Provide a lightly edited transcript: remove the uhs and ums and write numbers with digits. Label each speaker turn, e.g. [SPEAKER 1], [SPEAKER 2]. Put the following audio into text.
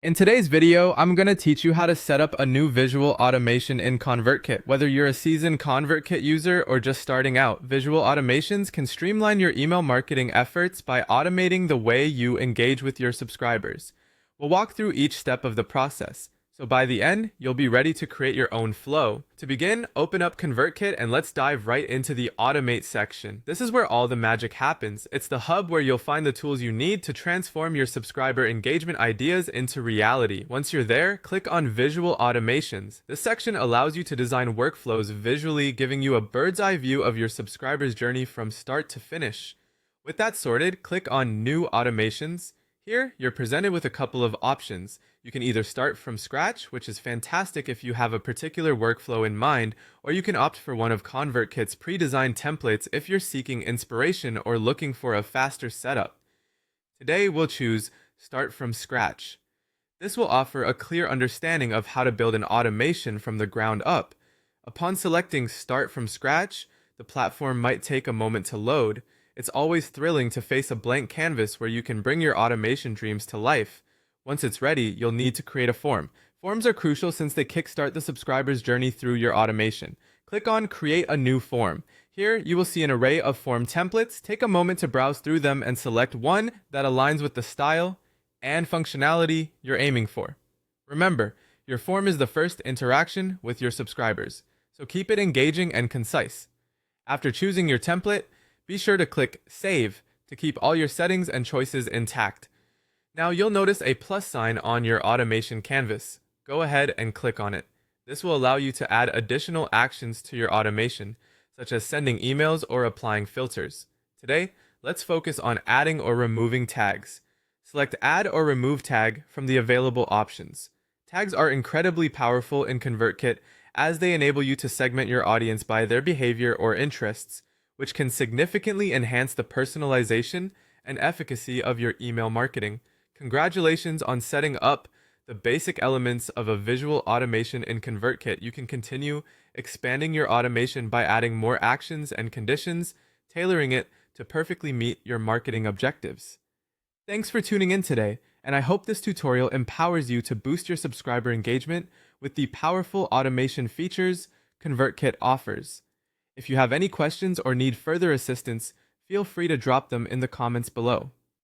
[SPEAKER 1] In today's video, I'm going to teach you how to set up a new visual automation in Convertkit. Whether you're a seasoned Convertkit user or just starting out, visual automations can streamline your email marketing efforts by automating the way you engage with your subscribers. We'll walk through each step of the process, so by the end, you'll be ready to create your own flow. To begin, open up Convertkit and let's dive right into the Automate section. This is where all the magic happens. It's the hub where you'll find the tools you need to transform your subscriber engagement ideas into reality. Once you're there, click on Visual Automations. This section allows you to design workflows visually, giving you a bird's eye view of your subscriber's journey from start to finish. With that sorted, click on New Automations. Here, you're presented with a couple of options. You can either start from scratch, which is fantastic if you have a particular workflow in mind, or you can opt for one of Convertkit's pre-designed templates if you're seeking inspiration or looking for a faster setup. Today, we'll choose Start from Scratch. This will offer a clear understanding of how to build an automation from the ground up. Upon selecting Start from Scratch, the platform might take a moment to load. It's always thrilling to face a blank canvas where you can bring your automation dreams to life. Once it's ready, you'll need to create a form. Forms are crucial since they kickstart the subscriber's journey through your automation. Click on Create a New Form. Here, you will see an array of form templates. Take a moment to browse through them and select one that aligns with the style and functionality you're aiming for. Remember, your form is the first interaction with your subscribers, so keep it engaging and concise. After choosing your template, be sure to click Save to keep all your settings and choices intact. Now you'll notice a plus sign on your automation canvas. Go ahead and click on it. This will allow you to add additional actions to your automation, such as sending emails or applying filters. Today, let's focus on adding or removing tags. Select Add or Remove Tag from the available options. Tags are incredibly powerful in Convertkit as they enable you to segment your audience by their behavior or interests, which can significantly enhance the personalization and efficacy of your email marketing. Congratulations on setting up the basic elements of a visual automation in Convertkit. You can continue expanding your automation by adding more actions and conditions, tailoring it to perfectly meet your marketing objectives. Thanks for tuning in today, and I hope this tutorial empowers you to boost your subscriber engagement with the powerful automation features Convertkit offers. If you have any questions or need further assistance, feel free to drop them in the comments below.